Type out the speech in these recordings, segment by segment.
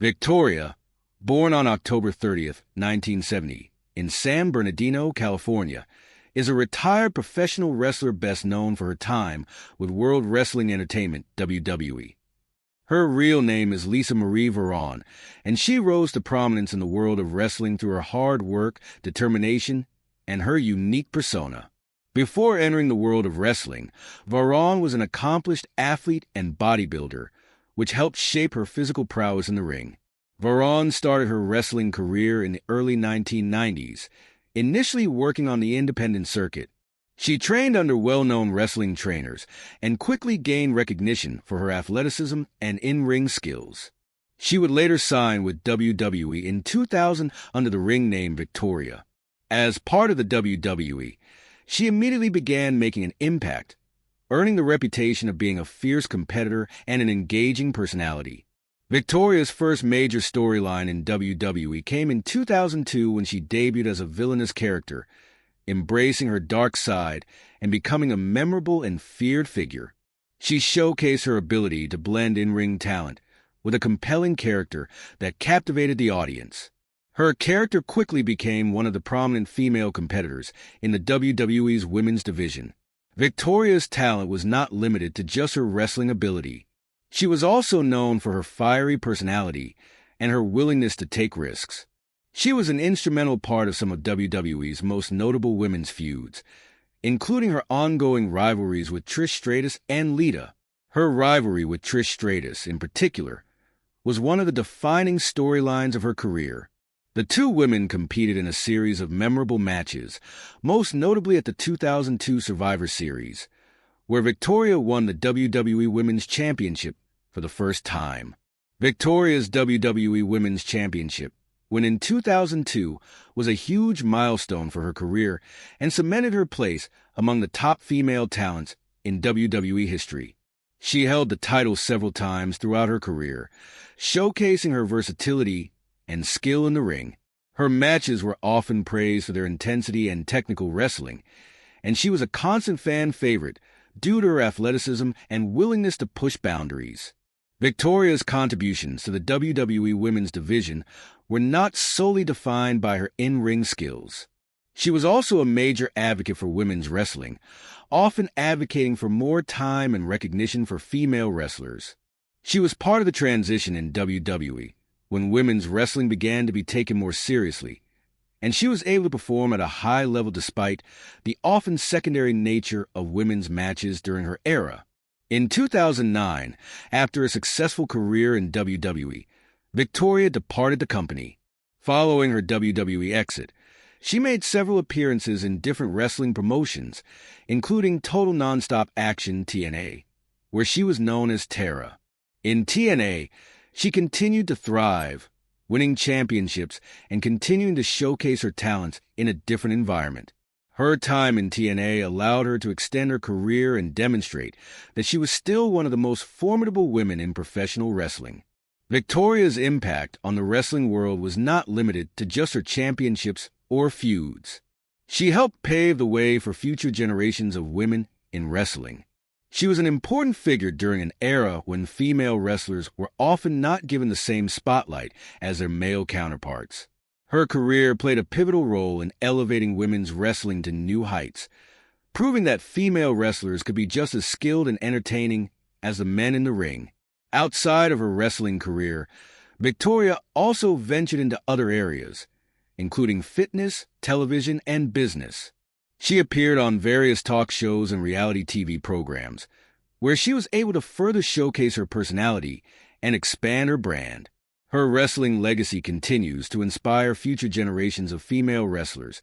Victoria, born on October 30th, 1970, in San Bernardino, California, is a retired professional wrestler best known for her time with World Wrestling Entertainment, WWE. Her real name is Lisa Marie Varon, and she rose to prominence in the world of wrestling through her hard work, determination, and her unique persona. Before entering the world of wrestling, Varon was an accomplished athlete and bodybuilder, which helped shape her physical prowess in the ring. Varon started her wrestling career in the early 1990s, initially working on the independent circuit. She trained under well-known wrestling trainers and quickly gained recognition for her athleticism and in-ring skills. She would later sign with WWE in 2000 under the ring name Victoria. As part of the WWE, she immediately began making an impact, earning the reputation of being a fierce competitor and an engaging personality. Victoria's first major storyline in WWE came in 2002 when she debuted as a villainous character, embracing her dark side and becoming a memorable and feared figure. She showcased her ability to blend in-ring talent with a compelling character that captivated the audience. Her character quickly became one of the prominent female competitors in the WWE's women's division. Victoria's talent was not limited to just her wrestling ability. She was also known for her fiery personality and her willingness to take risks. She was an instrumental part of some of WWE's most notable women's feuds, including her ongoing rivalries with Trish Stratus and Lita. Her rivalry with Trish Stratus, in particular, was one of the defining storylines of her career. The two women competed in a series of memorable matches, most notably at the 2002 Survivor Series, where Victoria won the WWE Women's Championship for the first time. Victoria's WWE Women's Championship, when in 2002, was a huge milestone for her career and cemented her place among the top female talents in WWE history. She held the title several times throughout her career, showcasing her versatility and skill in the ring. Her matches were often praised for their intensity and technical wrestling, and she was a constant fan favorite due to her athleticism and willingness to push boundaries. Victoria's contributions to the WWE Women's Division were not solely defined by her in-ring skills. She was also a major advocate for women's wrestling, often advocating for more time and recognition for female wrestlers. She was part of the transition in WWE, when women's wrestling began to be taken more seriously, and she was able to perform at a high level despite the often secondary nature of women's matches during her era. In 2009, after a successful career in WWE, Victoria departed the company. Following her WWE exit, she made several appearances in different wrestling promotions, including Total Nonstop Action TNA, where she was known as Tara. In TNA, she continued to thrive, winning championships and continuing to showcase her talents in a different environment. Her time in TNA allowed her to extend her career and demonstrate that she was still one of the most formidable women in professional wrestling. Victoria's impact on the wrestling world was not limited to just her championships or feuds. She helped pave the way for future generations of women in wrestling. She was an important figure during an era when female wrestlers were often not given the same spotlight as their male counterparts. Her career played a pivotal role in elevating women's wrestling to new heights, proving that female wrestlers could be just as skilled and entertaining as the men in the ring. Outside of her wrestling career, Victoria also ventured into other areas, including fitness, television, and business. She appeared on various talk shows and reality TV programs, where she was able to further showcase her personality and expand her brand. Her wrestling legacy continues to inspire future generations of female wrestlers,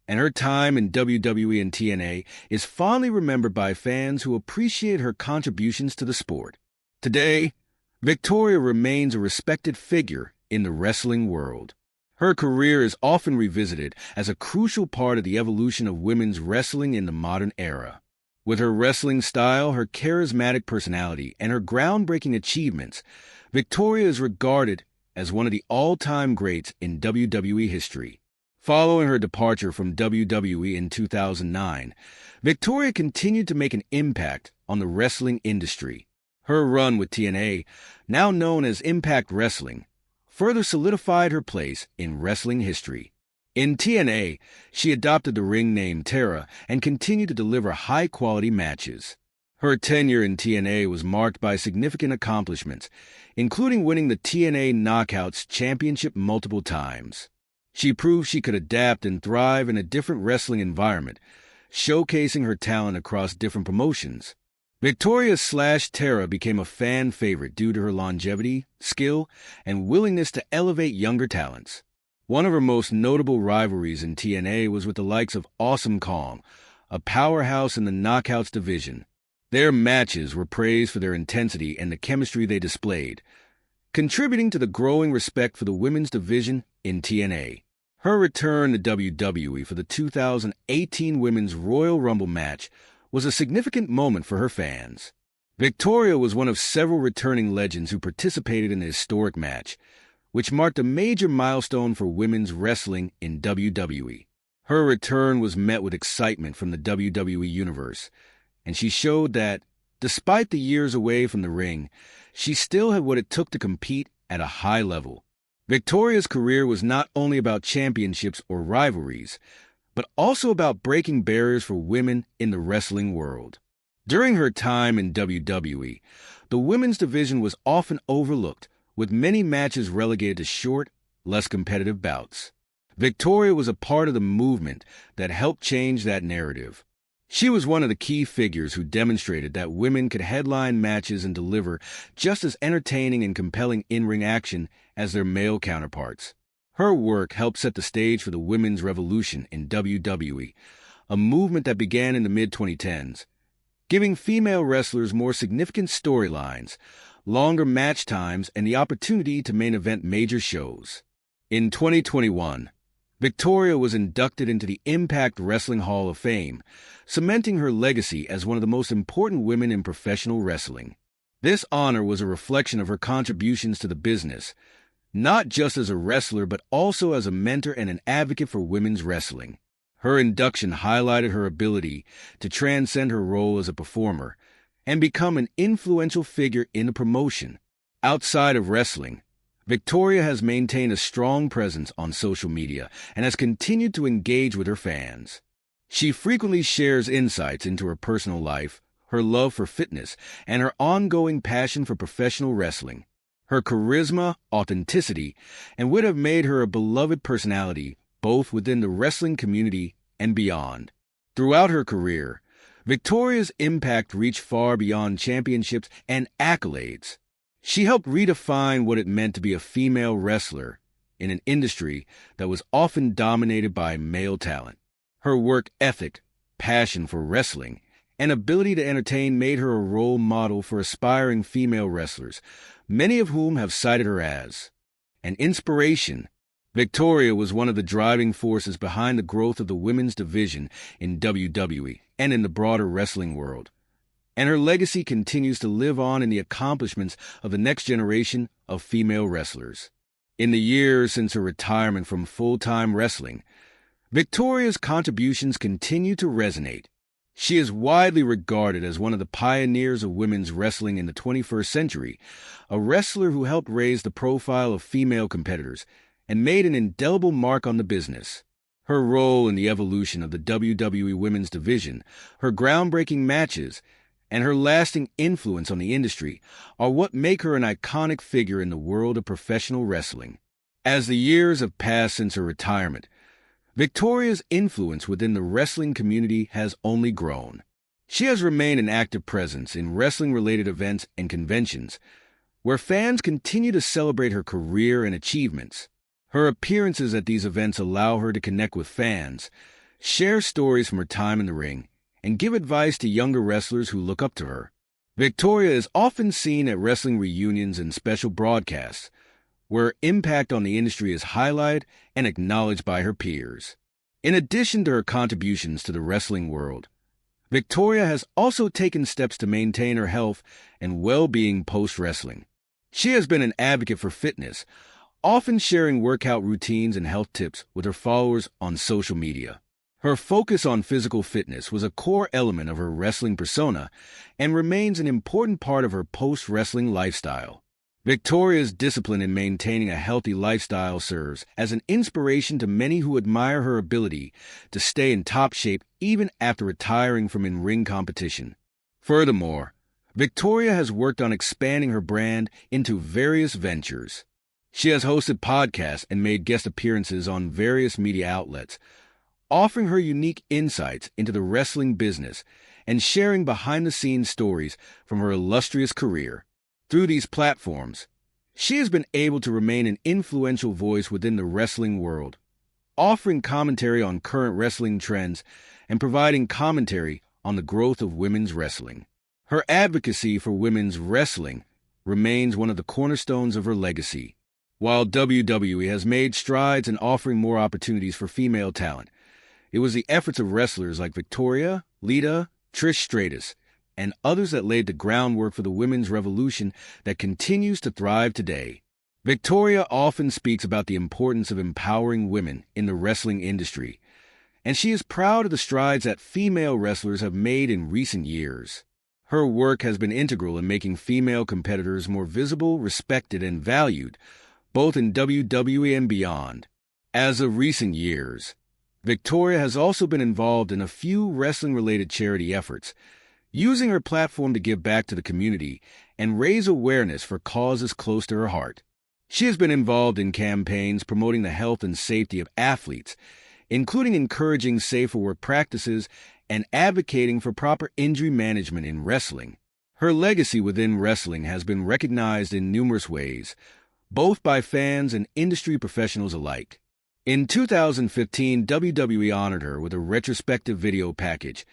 and her time in WWE and TNA is fondly remembered by fans who appreciate her contributions to the sport. Today, Victoria remains a respected figure in the wrestling world. Her career is often revisited as a crucial part of the evolution of women's wrestling in the modern era. With her wrestling style, her charismatic personality, and her groundbreaking achievements, Victoria is regarded as one of the all-time greats in WWE history. Following her departure from WWE in 2009, Victoria continued to make an impact on the wrestling industry. Her run with TNA, now known as Impact Wrestling, further solidified her place in wrestling history. In TNA, she adopted the ring name Tara and continued to deliver high-quality matches. Her tenure in TNA was marked by significant accomplishments, including winning the TNA Knockouts Championship multiple times. She proved she could adapt and thrive in a different wrestling environment, showcasing her talent across different promotions. Victoria/Tara became a fan favorite due to her longevity, skill, and willingness to elevate younger talents. One of her most notable rivalries in TNA was with the likes of Awesome Kong, a powerhouse in the Knockouts division. Their matches were praised for their intensity and the chemistry they displayed, contributing to the growing respect for the women's division in TNA. Her return to WWE for the 2018 Women's Royal Rumble match was a significant moment for her fans. Victoria was one of several returning legends who participated in the historic match, which marked a major milestone for women's wrestling in WWE. Her return was met with excitement from the WWE Universe, and she showed that, despite the years away from the ring, she still had what it took to compete at a high level. Victoria's career was not only about championships or rivalries, but also about breaking barriers for women in the wrestling world. During her time in WWE, the women's division was often overlooked, with many matches relegated to short, less competitive bouts. Victoria was a part of the movement that helped change that narrative. She was one of the key figures who demonstrated that women could headline matches and deliver just as entertaining and compelling in-ring action as their male counterparts. Her work helped set the stage for the women's revolution in WWE, a movement that began in the mid-2010s, giving female wrestlers more significant storylines, longer match times, and the opportunity to main event major shows. In 2021, Victoria was inducted into the Impact Wrestling Hall of Fame, cementing her legacy as one of the most important women in professional wrestling. This honor was a reflection of her contributions to the business, not just as a wrestler but also as a mentor and an advocate for women's wrestling. Her induction highlighted her ability to transcend her role as a performer and become an influential figure in the promotion. Outside of wrestling, Victoria has maintained a strong presence on social media and has continued to engage with her fans. She frequently shares insights into her personal life, her love for fitness, and her ongoing passion for professional wrestling. Her charisma, authenticity, and wit have made her a beloved personality both within the wrestling community and beyond. Throughout her career, Victoria's impact reached far beyond championships and accolades. She helped redefine what it meant to be a female wrestler in an industry that was often dominated by male talent. Her work ethic, passion for wrestling, and ability to entertain made her a role model for aspiring female wrestlers, many of whom have cited her as an inspiration. Victoria was one of the driving forces behind the growth of the women's division in WWE and in the broader wrestling world, and her legacy continues to live on in the accomplishments of the next generation of female wrestlers. In the years since her retirement from full-time wrestling, Victoria's contributions continue to resonate. She is widely regarded as one of the pioneers of women's wrestling in the 21st century, a wrestler who helped raise the profile of female competitors and made an indelible mark on the business. Her role in the evolution of the WWE women's division, her groundbreaking matches, and her lasting influence on the industry are what make her an iconic figure in the world of professional wrestling. As the years have passed since her retirement, Victoria's influence within the wrestling community has only grown. She has remained an active presence in wrestling-related events and conventions, where fans continue to celebrate her career and achievements. Her appearances at these events allow her to connect with fans, share stories from her time in the ring, and give advice to younger wrestlers who look up to her. Victoria is often seen at wrestling reunions and special broadcasts, where her impact on the industry is highlighted and acknowledged by her peers. In addition to her contributions to the wrestling world, Victoria has also taken steps to maintain her health and well-being post-wrestling. She has been an advocate for fitness, often sharing workout routines and health tips with her followers on social media. Her focus on physical fitness was a core element of her wrestling persona and remains an important part of her post-wrestling lifestyle. Victoria's discipline in maintaining a healthy lifestyle serves as an inspiration to many who admire her ability to stay in top shape even after retiring from in-ring competition. Furthermore, Victoria has worked on expanding her brand into various ventures. She has hosted podcasts and made guest appearances on various media outlets, offering her unique insights into the wrestling business and sharing behind-the-scenes stories from her illustrious career. Through these platforms, she has been able to remain an influential voice within the wrestling world, offering commentary on current wrestling trends and providing commentary on the growth of women's wrestling. Her advocacy for women's wrestling remains one of the cornerstones of her legacy. While WWE has made strides in offering more opportunities for female talent, it was the efforts of wrestlers like Victoria, Lita, Trish Stratus, and others that laid the groundwork for the women's revolution that continues to thrive today. Victoria often speaks about the importance of empowering women in the wrestling industry, and she is proud of the strides that female wrestlers have made in recent years. Her work has been integral in making female competitors more visible, respected, and valued, both in WWE and beyond. As of recent years, Victoria has also been involved in a few wrestling-related charity efforts, using her platform to give back to the community and raise awareness for causes close to her heart. She has been involved in campaigns promoting the health and safety of athletes, including encouraging safer work practices and advocating for proper injury management in wrestling. Her legacy within wrestling has been recognized in numerous ways, both by fans and industry professionals alike. In 2015, WWE honored her with a retrospective video package,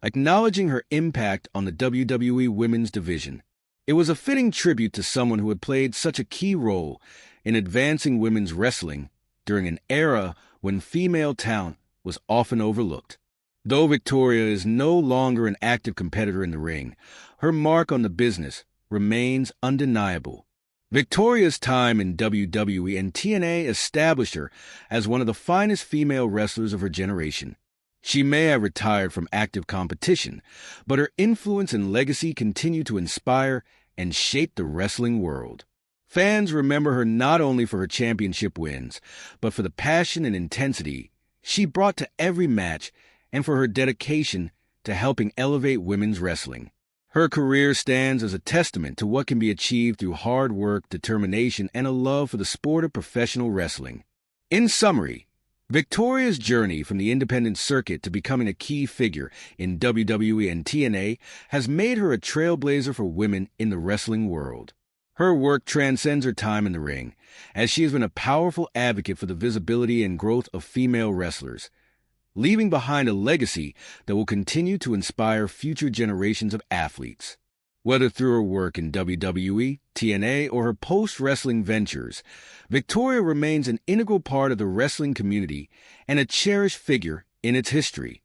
acknowledging her impact on the WWE women's division. It was a fitting tribute to someone who had played such a key role in advancing women's wrestling during an era when female talent was often overlooked. Though Victoria is no longer an active competitor in the ring, her mark on the business remains undeniable. Victoria's time in WWE and TNA established her as one of the finest female wrestlers of her generation. She may have retired from active competition, but her influence and legacy continue to inspire and shape the wrestling world. Fans remember her not only for her championship wins, but for the passion and intensity she brought to every match and for her dedication to helping elevate women's wrestling. Her career stands as a testament to what can be achieved through hard work, determination, and a love for the sport of professional wrestling. In summary, Victoria's journey from the independent circuit to becoming a key figure in WWE and TNA has made her a trailblazer for women in the wrestling world. Her work transcends her time in the ring, as she has been a powerful advocate for the visibility and growth of female wrestlers, leaving behind a legacy that will continue to inspire future generations of athletes. Whether through her work in WWE, TNA, or her post-wrestling ventures, Victoria remains an integral part of the wrestling community and a cherished figure in its history.